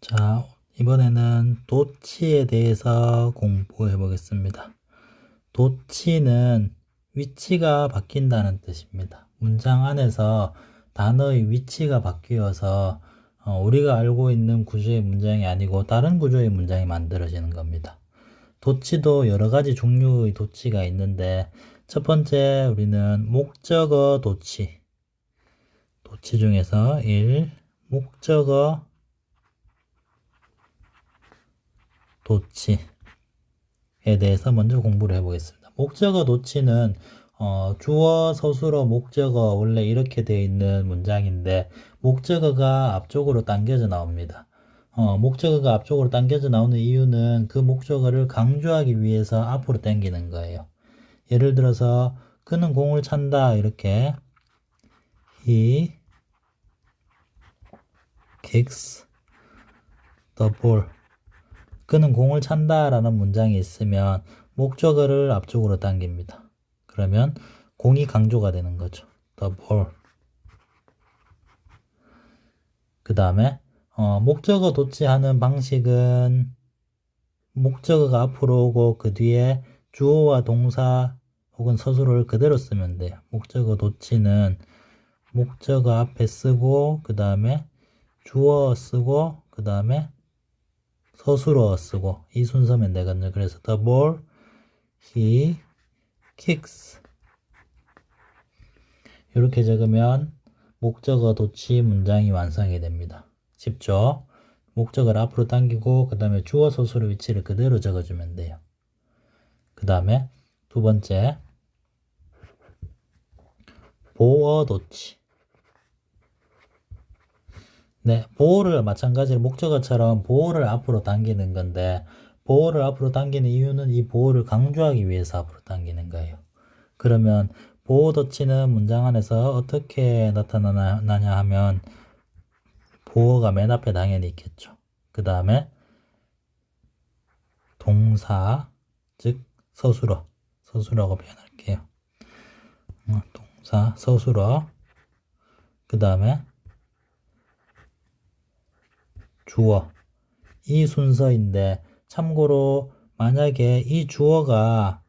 자, 이번에는 도치에 대해서 공부해 보겠습니다. 도치는 위치가 바뀐다는 뜻입니다. 문장 안에서 단어의 위치가 바뀌어서 우리가 알고 있는 구조의 문장이 아니고 다른 구조의 문장이 만들어지는 겁니다. 도치도 여러 가지 종류의 도치가 있는데 첫 번째 우리는 목적어 도치. 도치 중에서 1. 목적어 도치에 대해서 먼저 공부를 해보겠습니다. 목적어 도치는 주어, 서술어, 목적어 원래 이렇게 되어 있는 문장인데 목적어가 앞쪽으로 당겨져 나옵니다. 목적어가 앞쪽으로 당겨져 나오는 이유는 그 목적어를 강조하기 위해서 앞으로 당기는 거예요. 예를 들어서 그는 공을 찬다 이렇게 He kicks the ball. 그는 공을 찬다 라는 문장이 있으면 목적어를 앞쪽으로 당깁니다. 그러면 공이 강조가 되는 거죠. The ball. 그 다음에 목적어 도치하는 방식은 목적어가 앞으로 오고 그 뒤에 주어와 동사 혹은 서술어를 그대로 쓰면 돼요. 목적어 도치는 목적어 앞에 쓰고 그 다음에 주어 쓰고 그 다음에 서술어 쓰고 이 순서면 되거든요. 그래서 the ball he kicks 이렇게 적으면 목적어 도치 문장이 완성이 됩니다. 쉽죠? 목적어를 앞으로 당기고 그 다음에 주어 서술의 위치를 그대로 적어주면 돼요. 그 다음에 두 번째 보어 도치. 네, 보어를 마찬가지로 목적어처럼 보어를 앞으로 당기는 건데 보어를 앞으로 당기는 이유는 이 보어를 강조하기 위해서 앞으로 당기는 거예요. 그러면 보어 도치는 문장 안에서 어떻게 나타나냐 하면 보어가 맨 앞에 당연히 있겠죠. 그 다음에 동사, 즉 서술어라고 표현할게요. 동사, 서술어. 그 다음에 주어. 이 순서인데 참고로 만약에 이 주어가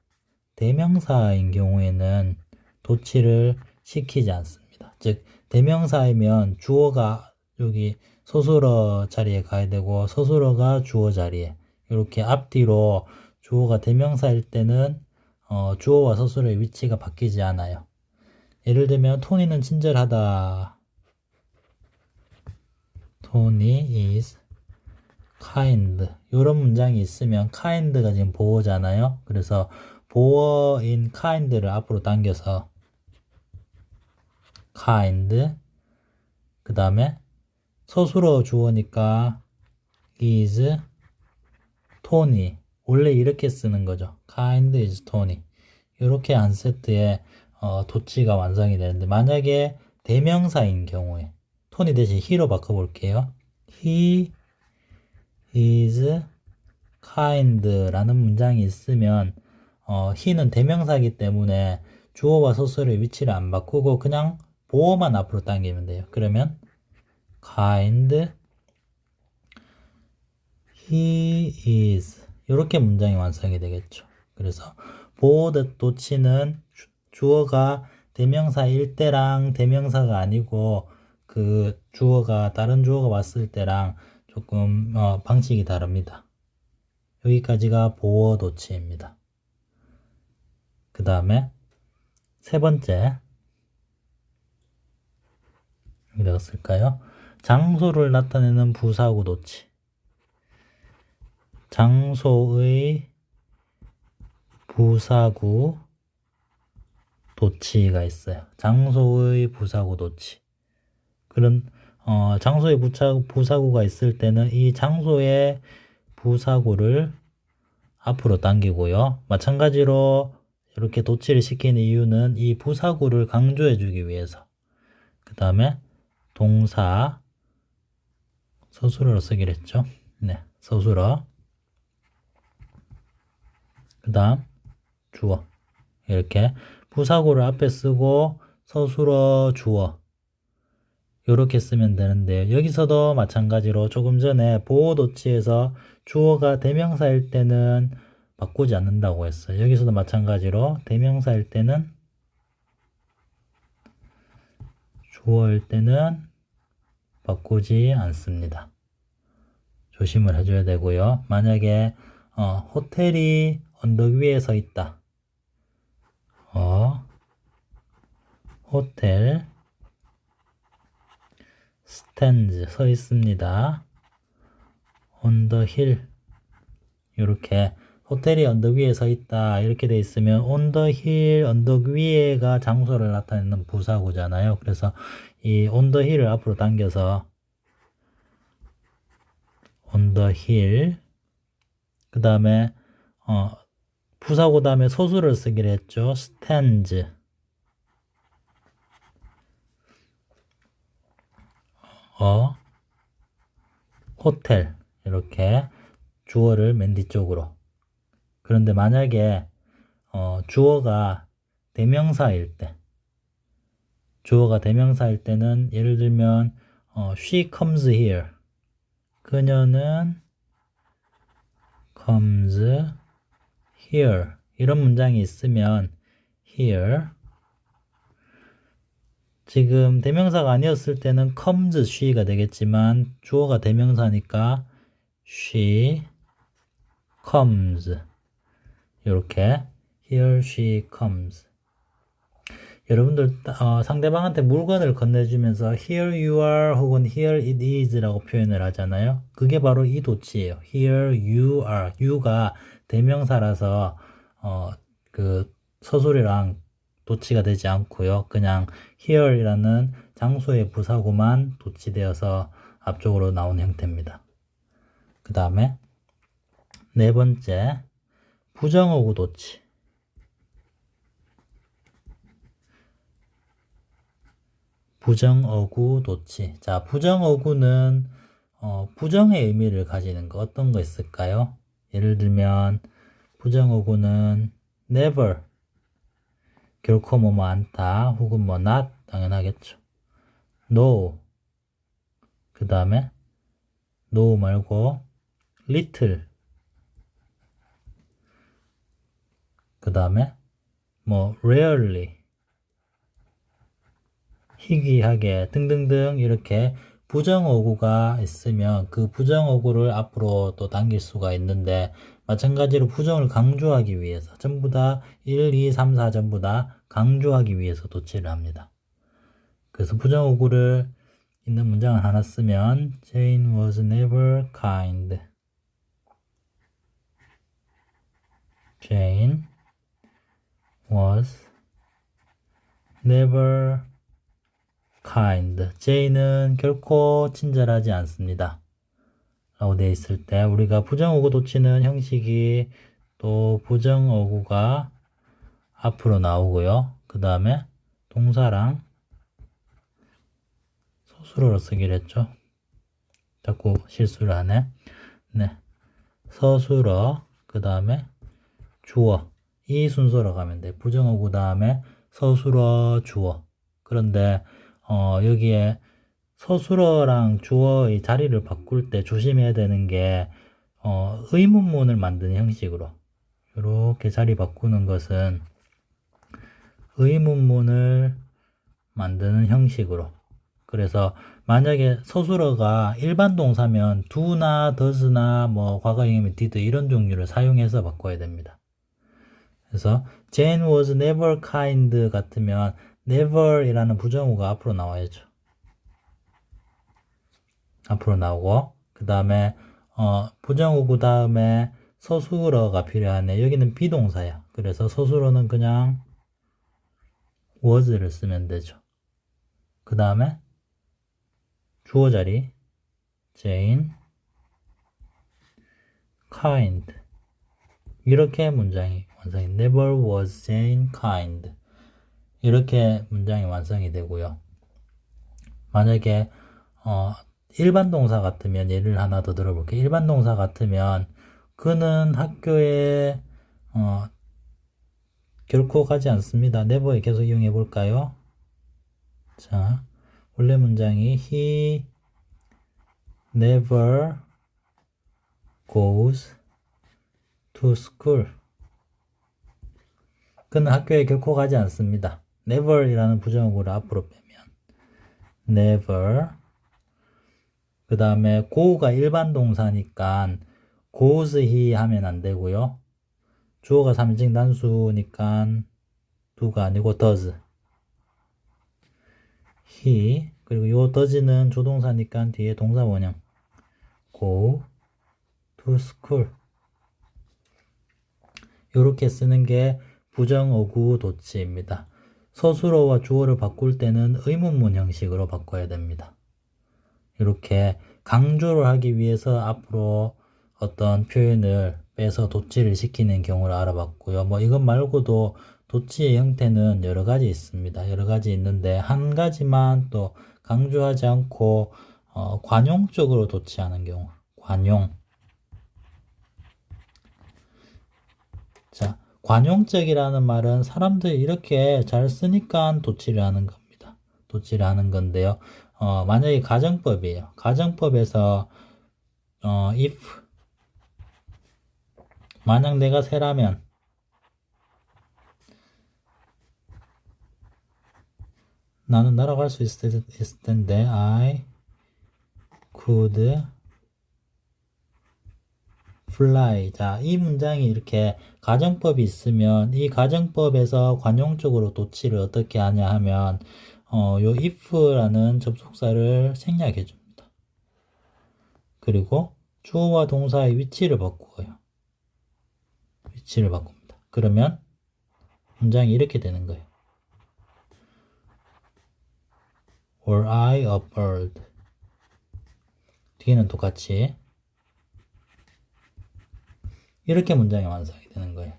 대명사인 경우에는 도치를 시키지 않습니다. 즉 대명사이면 주어가 여기 서술어 자리에 가야 되고 서술어가 주어 자리에 이렇게 앞뒤로 주어가 대명사일 때는 주어와 서술어의 위치가 바뀌지 않아요. 예를 들면 토니는 친절하다. 토니 is kind. 이런 문장이 있으면 kind가 지금 보어잖아요. 그래서 보어인 kind를 앞으로 당겨서 kind. 그 다음에 서술어 주어니까 is Tony. 원래 이렇게 쓰는 거죠. kind is Tony. 이렇게 한 세트의 도치가 완성이 되는데 만약에 대명사인 경우에 토니 대신 he로 바꿔볼게요. He is kind 라는 문장이 있으면 he는 대명사이기 때문에 주어와 서술의 위치를 안 바꾸고 그냥 보어만 앞으로 당기면 돼요. 그러면 kind he is 이렇게 문장이 완성이 되겠죠. 그래서 보어 도치는 주어가 대명사일 때랑 대명사가 아니고 그 주어가 다른 주어가 왔을 때랑 조금 방식이 다릅니다. 여기까지가 보어 도치입니다. 그 다음에 세 번째 여기다가 쓸까요? 장소를 나타내는 부사구 도치. 장소의 부사구 도치가 있어요. 장소의 부사구 도치. 그런 장소의 부사구가 있을 때는 이 장소의 부사구를 앞으로 당기고요. 마찬가지로 이렇게 도치를 시키는 이유는 이 부사구를 강조해 주기 위해서. 그 다음에 동사 서술어로 쓰기로 했죠. 네, 서술어. 그 다음 주어. 이렇게 부사구를 앞에 쓰고 서술어 주어 요렇게 쓰면 되는데요. 여기서도 마찬가지로 조금 전에 보호도치에서 주어가 대명사일 때는 바꾸지 않는다고 했어요. 여기서도 마찬가지로 대명사일 때는 주어일 때는 바꾸지 않습니다. 조심을 해줘야 되고요. 만약에 호텔이 언덕 위에 서 있다. 호텔 stands 서 있습니다. on the hill 이렇게 호텔이 언덕 위에 서 있다 이렇게 돼 있으면 on the hill 언덕 위에가 장소를 나타내는 부사구잖아요. 그래서 이 on the hill을 앞으로 당겨서 on the hill 그 다음에 부사구 다음에 소수를 쓰기로 했죠. stands 호텔 이렇게 주어를 맨 뒤쪽으로. 그런데 만약에 주어가 대명사일 때는 예를 들면 she comes here 그녀는 comes here 이런 문장이 있으면 here 지금 대명사가 아니었을 때는 comes she가 되겠지만 주어가 대명사니까 she comes 이렇게 here she comes 여러분들 상대방한테 물건을 건네주면서 here you are 혹은 here it is 라고 표현을 하잖아요. 그게 바로 이 도치예요. here you are you가 대명사라서 그 서술이랑 도치가 되지 않고요. 그냥 here이라는 장소의 부사구만 도치되어서 앞쪽으로 나온 형태입니다. 그 다음에 네 번째 부정어구 도치. 부정어구 도치. 자, 부정어구는 부정의 의미를 가지는 거 어떤 거 있을까요? 예를 들면 부정어구는 never 결코 뭐뭐 않다 혹은 뭐 not 당연하겠죠. no 그 다음에 no 말고 little 그 다음에 뭐 rarely 희귀하게 등등등 이렇게 부정어구가 있으면 그 부정어구를 앞으로 또 당길 수가 있는데 마찬가지로 부정을 강조하기 위해서 전부 다 1, 2, 3, 4 전부 다 강조하기 위해서 도치를 합니다. 그래서 부정어구를 있는 문장을 하나 쓰면 Jane was never kind. Jane was never kind. Jane은 결코 친절하지 않습니다. 라고 되어 있을 때 우리가 부정어구 도치는 형식이 또 부정어구가 앞으로 나오고요. 그 다음에 동사랑 서술어로 쓰기로 했죠. 자꾸 실수를 하네. 네. 서술어, 그 다음에 주어. 이 순서로 가면 돼. 부정어구 다음에 서술어, 주어. 그런데 여기에 서술어랑 주어의 자리를 바꿀 때 조심해야 되는 게 의문문을 만드는 형식으로 이렇게 자리 바꾸는 것은 의문문을 만드는 형식으로. 그래서 만약에 서술어가 일반 동사면 do나 does나 뭐 과거형이면 did 이런 종류를 사용해서 바꿔야 됩니다. 그래서 Jane was never kind 같으면 never 이라는 부정어가 앞으로 나와야죠. 앞으로 나오고 그 다음에 부정어구 다음에 서술어가 필요하네. 여기는 비동사야. 그래서 서술어는 그냥 was를 쓰면 되죠. 그 다음에 주어 자리 Jane kind 이렇게 문장이 완성이 Never was Jane kind 이렇게 문장이 완성이 되고요. 만약에 일반 동사 같으면 예를 하나 더 들어볼게요. 일반 동사 같으면 그는 학교에 결코 가지 않습니다. never에 계속 이용해 볼까요? 자, 원래 문장이 he never goes to school. 그는 학교에 결코 가지 않습니다. never 이라는 부정어구를 앞으로 빼면 never. 그 다음에 go가 일반 동사니까 goes he 하면 안 되고요. 주어가 3인칭 단수니까 do가 아니고 does. he. 그리고 요 does는 조동사니까 뒤에 동사 원형 go to school. 요렇게 쓰는 게 부정어구 도치입니다. 서술어와 주어를 바꿀 때는 의문문 형식으로 바꿔야 됩니다. 이렇게 강조를 하기 위해서 앞으로 어떤 표현을 빼서 도치를 시키는 경우를 알아봤고요. 뭐 이것 말고도 도치의 형태는 여러 가지 있습니다. 여러 가지 있는데 한 가지만 또 강조하지 않고 관용적으로 도치하는 경우. 관용. 자, 관용적이라는 말은 사람들이 이렇게 잘 쓰니까 도치를 하는 겁니다. 도치를 하는 건데요. 만약에 가정법이에요. 가정법에서 if 만약 내가 새라면 나는 날아갈 수 있을 텐데 I could fly. 자, 이 문장이 이렇게 가정법이 있으면 이 가정법에서 관용적으로 도치를 어떻게 하냐 하면 요 if라는 접속사를 생략해 줍니다. 그리고 주어와 동사의 위치를 바꾸어요. 위치를 바꿉니다. 그러면 문장이 이렇게 되는 거예요. Were I a bird? 뒤에는 똑같이 이렇게 문장이 완성이 되는 거예요.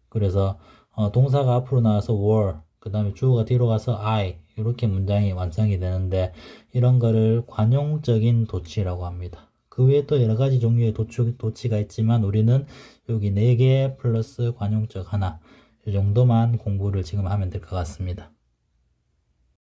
그래서 동사가 앞으로 나와서 were, 그 다음에 주어가 뒤로 가서 I, 이렇게 문장이 완성이 되는데 이런 거를 관용적인 도치라고 합니다. 그 외에 또 여러 가지 종류의 도치가 있지만 우리는 여기 4개 플러스 관용적 하나, 이 정도만 공부를 지금 하면 될 것 같습니다.